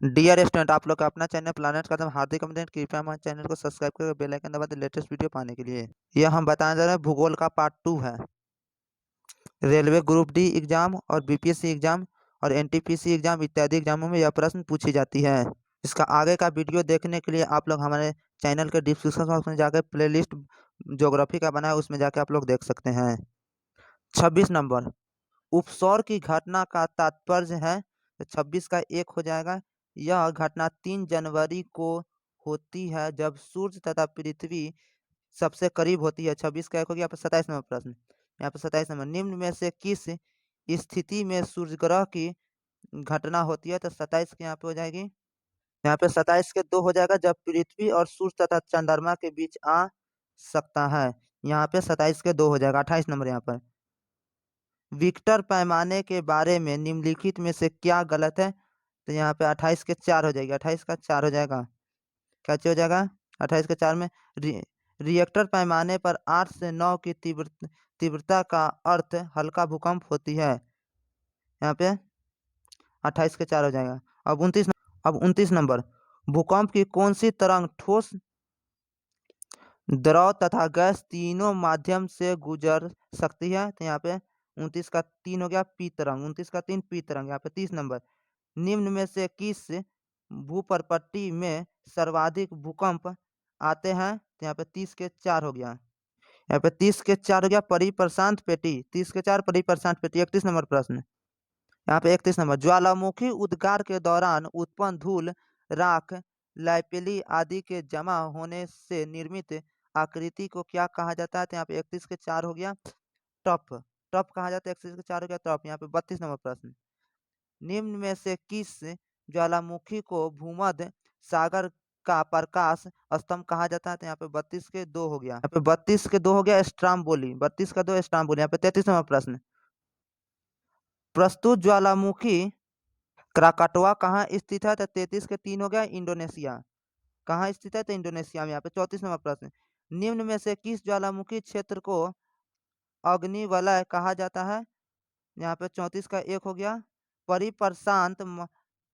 Dear student, आप लोग का अपना चैनल प्लैनेट का हार्दिक अभिनंदन। कृपया हमारे चैनल को सब्सक्राइब करके बेल आइकन दबा दें लेटेस्ट वीडियो पाने के लिए। यह हम बताने जा रहे हैं भूगोल का पार्ट 2 है। रेलवे ग्रुप डी एग्जाम और बीपीएससी एग्जाम और एनटीपीसी एग्जाम इत्यादि एग्जामों में यह प्रश्न पूछी जाती है। इसका आगे का वीडियो देखने के लिए आप लोग हमारे चैनल के डिस्क्रिप्शन बॉक्स में जाकर प्लेलिस्ट ज्योग्राफी का बना है, उसमें जाकर आप लोग देख सकते हैं। 26 नंबर, उपसौर की घटना का तात्पर्य है। तो 26 का 1 हो जाएगा। यह घटना 3 जनवरी को होती है, जब सूर्य तथा पृथ्वी सबसे करीब होती है। 26 का 1 हो गया। यहाँ पर 27 नंबर प्रश्न, यहाँ पर 27 नंबर, निम्न में से किस स्थिति में सूर्य ग्रह की घटना होती है। तो 27 के यहाँ पे हो जाएगी। यहाँ पे 27 के 2 हो जाएगा, जब पृथ्वी और सूर्य तथा चंद्रमा के बीच आ सकता है। यहाँ पे 27 के 2 हो जाएगा। 28 नंबर, यहाँ पर विक्टर पैमाने के बारे में निम्नलिखित में से क्या गलत है। तो यहाँ पे 28 के 4 हो जाएगी। 28 का 4 हो जाएगा। क्या हो जाएगा? 28 के 4 में रिएक्टर पैमाने पर 8 से 9 की तीव्रता का अर्थ हल्का भूकंप होती है। यहाँ पे 28 के 4 हो जाएगा। अब 29 नंबर, भूकंप की कौन सी तरंग ठोस, द्रव तथा गैस तीनों माध्यम से गुजर सकती है। तो यहाँ पे 29 का 3 हो गया, पी तरंग। 29 का 3 पी तरंग। यहाँ पे 30 नंबर, निम्न में से किस भूप्रपट्टी में सर्वाधिक भूकंप आते हैं। तो यहाँ पे 30 के 4 हो गया। यहाँ पे 30 के 4 हो गया, परिप्रशांत पेटी। 30 के 4 परिप्रशांत पेटी। 31 नंबर प्रश्न, यहाँ पे 31 नंबर, ज्वालामुखी उद्गार के दौरान उत्पन्न धूल, राख, लाइपेली आदि के जमा होने से निर्मित आकृति को क्या कहा जाता है। तो यहाँ पे 31 के 4 हो गया, टप। टप कहा जाता है। 31 के 4 हो गया, टप। यहाँ पे 32 नंबर प्रश्न, निम्न में से किस ज्वालामुखी को भूमध्य सागर का प्रकाश स्तंभ कहा जाता है। तो यहाँ पे 32 के 2 हो गया। यहाँ पे 32 के 2 हो गया, स्ट्राम्बोली। 32 का 2 स्ट्राम्बोली। यहाँ पे 33 नंबर प्रश्न, प्रस्तुत ज्वालामुखी क्राकाटोआ कहाँ स्थित है। तो 33 के 3 हो गया, इंडोनेशिया। कहाँ स्थित है। तो इंडोनेशिया में। यहाँ पे 34 नंबर प्रश्न, निम्न में से किस ज्वालामुखी क्षेत्र को अग्निवलय कहा जाता है। यहाँ पे 34 का 1 हो गया, परिप्रशांत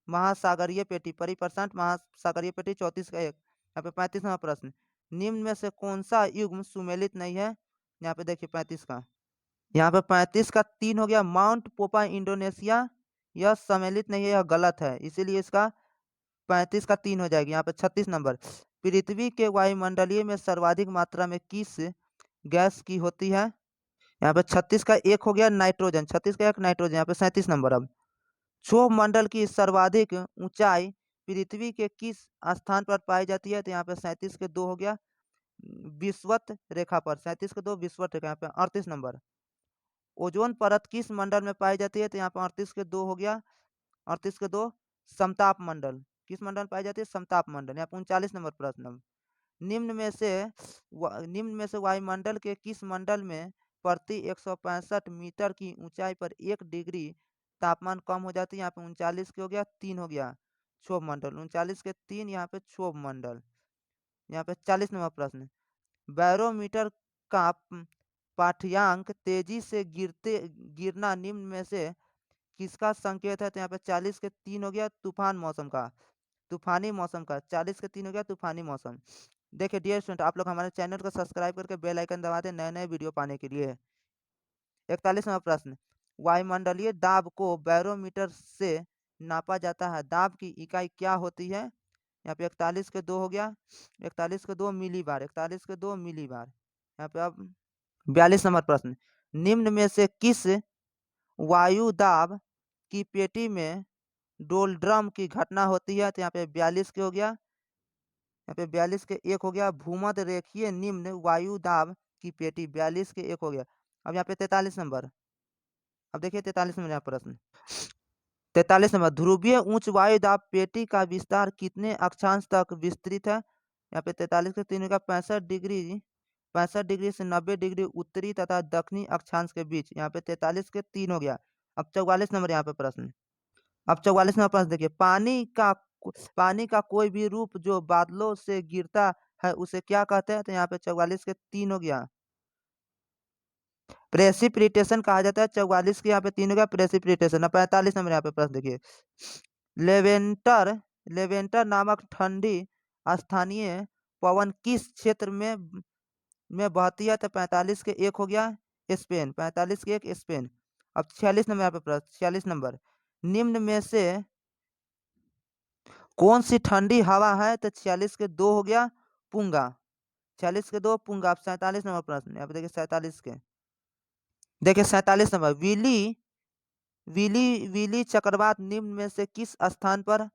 महासागरीय पेटी। परिप्रशांत महासागरीय पेटी। 34 का 1। यहाँ पे 35 नंबर प्रश्न, निम्न में से कौन सा युग्म सुमेलित नहीं है। यहाँ पे देखिए 35 का, यहाँ पे 35 का 3 हो गया, माउंट पोपा इंडोनेशिया। यह सम्मिलित नहीं है, यह गलत है, इसीलिए इसका 35 का 3 हो जाएगी। यहाँ पे 36 नंबर, पृथ्वी के वायुमंडलीय में सर्वाधिक मात्रा में किस गैस की होती है। यहाँ पे 36 का 1 हो गया, नाइट्रोजन। 36 का 1 नाइट्रोजन। यहाँ पे 37 नंबर, अब क्षोभ मंडल की सर्वाधिक ऊंचाई पृथ्वी के किस स्थान पर पाई जाती है। तो यहाँ पे 37 के 2 हो गया, विषुवत रेखा पर। 37 के 2 विषुवत रेखा। यहाँ पे 38 नंबर, ओजोन परत किस मंडल में पाई जाती है। तो यहाँ पे 38 के 2 हो गया, 38 के 2 समताप मंडल। किस मंडल में पाई जाती है। समताप मंडल। यहाँ पे 39 नंबर प्रश्न, निम्न में से वायुमंडल के किस मंडल में प्रति 165 मीटर की ऊंचाई पर 1 डिग्री तापमान कम हो जाती है। यहाँ पे 39 के हो गया, 3 हो गया, क्षोभ मंडल। 39 के 3 यहाँ पे क्षोभ मंडल। यहाँ पे 40 नंबर प्रश्न, बैरोमीटर का पाठ्यांक तेजी से गिरना निम्न में से किसका संकेत है। तो यहाँ पे 40 के 3 हो गया, तूफान मौसम का, तूफानी मौसम का। 40 के 3 हो गया, तूफानी मौसम। देखिए डियर स्टूडेंट, आप लोग हमारे चैनल को सब्सक्राइब करके बेल आइकन दबा दें नए नए वीडियो पाने के लिए। 41 नंबर प्रश्न, वायुमंडलीय दाब को बैरोमीटर से नापा जाता है, दाब की इकाई क्या होती है। यहाँ पे 41 के 2 हो गया, 41 के 2 मिली बार। 41 के 2 मिली बार। यहाँ पे अब 42 नंबर प्रश्न, निम्न में से किस वायु दाब की पेटी में डोलड्रम की घटना होती है। तो यहाँ पे 42 के हो गया, यहाँ पे 42 के 1 हो गया, भूमध्य रेखीय निम्न वायु दाब की पेटी। 42 के 1 हो गया। अब यहाँ पे 43 नंबर, अब देखिए 43 नंबर यहाँ प्रश्न, 43 नंबर, ध्रुवीय उच्च वायु दाब पेटी का विस्तार कितने अक्षांश तक विस्तृत है। यहाँ पे 43 के 3 का 65 डिग्री से 90 डिग्री उत्तरी तथा दक्षिणी अक्षांश के बीच। यहाँ पे 43 के 3 हो गया। अब 44 नंबर यहाँ पे प्रश्न, अब 44 नंबर प्रश्न देखिए, पानी का कोई भी रूप जो बादलों से गिरता है उसे क्या कहते हैं। तो यहाँ पे 44 के 3 हो गया, प्रेसिपिटेशन कहा जाता है। 44 के यहाँ पे 3 हो गया, प्रेसिपिटेशन। अब 45 नंबर यहाँ पे प्रश्न देखिए, लेवेंटर लेवेंटर नामक ठंडी स्थानीय पवन किस क्षेत्र में बहती है? तो 45 के एक हो गया स्पेन, 45 के एक स्पेन। अब 46 नंबर यहाँ पे प्रश्न, 46 नंबर, निम्न में से कौन सी ठंडी हवा है? तो 46 के दो हो गया पुंगा, 46 के दो पुंगा। अब 47 नंबर प्रश्न, यहाँ पे देखिए 47 के, देखिए 47 नंबर, विली विली विली चक्रवात निम्न में से किस स्थान पर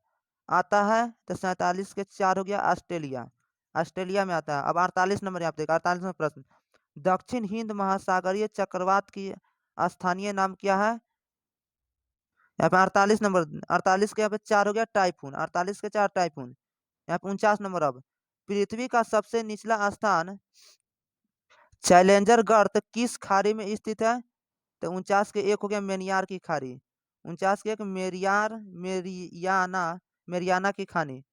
आता है? तो 47 के चार हो गया ऑस्ट्रेलिया, ऑस्ट्रेलिया में आता है। अब 48 नंबर यहाँ पे देखा, 48 नंबर प्रश्न, दक्षिण हिंद महासागरीय चक्रवात की स्थानीय नाम क्या है? यहाँ पे 48 नंबर, 48 के यहाँ पे चार हो गया टाइफून, 48 के चार टाइफून। यहाँ पे 49 नंबर, अब पृथ्वी का सबसे निचला स्थान चैलेंजर गर्त किस खाड़ी में स्थित है? तो 49 के एक हो गया मेनियार की खाड़ी, 49 के एक मेरियाना की खाड़ी,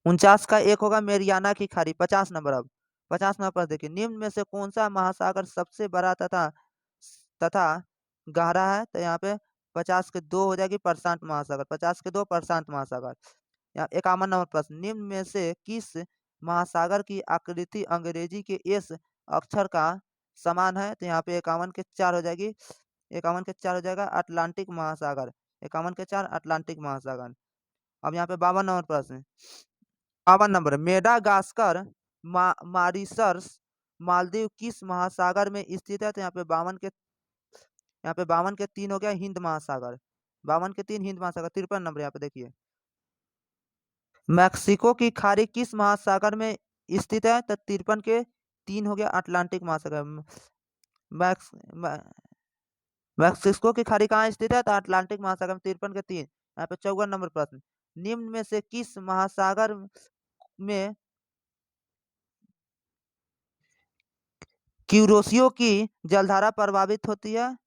49 का एक होगा मेरियाना की खाड़ी। 50 नंबर, अब 50 नंबर पर देखिए, निम्न में से कौन सा महासागर सबसे बड़ा तथा गहरा है? तो यहाँ पे 50 के दो हो जाएगी प्रशांत महासागर, 50 के दो प्रशांत महासागर। यहाँ 51 नंबर प्रश्न, निम्न में से किस महासागर की आकृति अंग्रेजी के एस अक्षर का समान है? तो यहाँ पे 51 के चार हो जाएगी, 51 के चार हो जाएगा अटलांटिक महासागर, 51 के चार अटलांटिक महासागर। अब यहाँ पे 52 नंबर प्रश्न, 52 नंबर, मेडागास्कर मॉरिशस मालदीव किस महासागर में स्थित है? तो यहाँ पे 52 के तीन हो गया हिंद महासागर, 52 के तीन हिंद महासागर। 53 नंबर यहाँ पे देखिए, मैक्सिको की खाड़ी किस महासागर में स्थित है? तो 53 के तीन हो गया अटलांटिक महासागर। मैक्स मै- मैक्सिको की खाड़ी कहाँ स्थित है? तो अटलांटिक महासागर में, 53 के तीन। यहाँ पे 54 नंबर प्रश्न, निम्न में से किस महासागर में क्यूरोसियो की जलधारा प्रभावित होती है?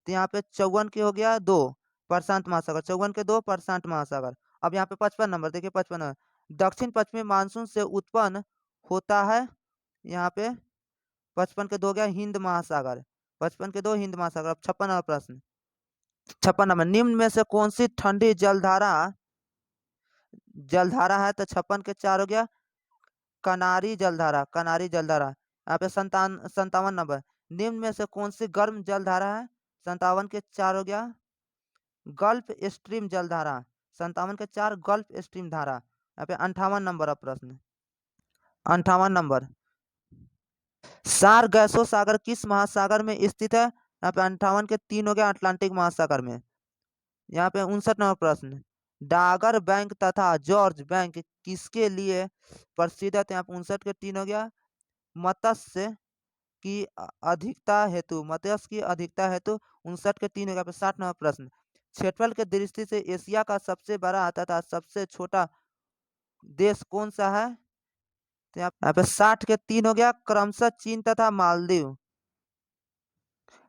तो यहाँ पे 54 के हो गया दो प्रशांत महासागर, 54 के दो प्रशांत महासागर। अब यहाँ पे 55 नंबर देखिए, 55 नंबर, दक्षिण पश्चिमी मानसून से उत्पन्न होता है? यहाँ पे 55 के दो हो गया हिंद महासागर, 55 के दो हिंद महासागर। अब 56 नंबर प्रश्न, 56 नंबर, निम्न में से कौन सी ठंडी जलधारा जलधारा है? तो 56 के चार हो गया कनारी जलधारा, कनारी जलधारा। यहाँ पे 57 नंबर, निम्न में से कौन सी गर्म जलधारा है? 57 के चार हो गया गल्फ स्ट्रीम जलधारा, 57 के चार गल्फ स्ट्रीम धारा। यहाँ पे 58 नंबर अब प्रश्न, 58 नंबर, सार गैसो सागर किस महासागर में स्थित है? यहाँ पे 58 के तीन हो गया अटलांटिक महासागर में। यहाँ पे 59 नंबर प्रश्न, डागर बैंक तथा जॉर्ज बैंक किसके लिए प्रसिद्ध है? तो यहाँ पे 59 के तीन हो गया मत्स्य की अधिकता हेतु, मत्स्य की अधिकता हेतु। 59 के तीन हो गया। 60 नंबर प्रश्न, क्षेत्रफल के दृष्टि से एशिया का सबसे बड़ा तथा सबसे छोटा देश कौन सा है? तो यहाँ पे 60 के तीन हो गया क्रमशः चीन तथा मालदीव।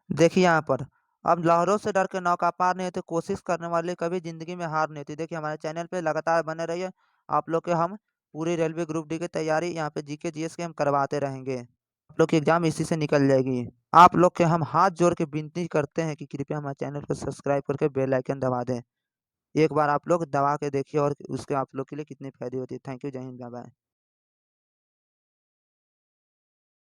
देखिए यहाँ पर, अब लहरों से डर के नौका पार नहीं होती, कोशिश करने वाले कभी जिंदगी में हार नहीं होती। देखिए हमारे चैनल पे लगातार बने रहिए, आप लोग के हम पूरी रेलवे ग्रुप डी की तैयारी यहाँ पे जीके जीएस के हम करवाते रहेंगे, आप लोग की एग्जाम इसी से निकल जाएगी। आप लोग के हम हाथ जोड़ के विनती करते हैं कि कृपया हमारे चैनल को सब्सक्राइब करके बेल आइकन दबा दें। एक बार आप लोग दबा के देखिए और उसके आप लोग के लिए कितनी फायदे होती है। थैंक यू, जय हिंद, बाय बाय।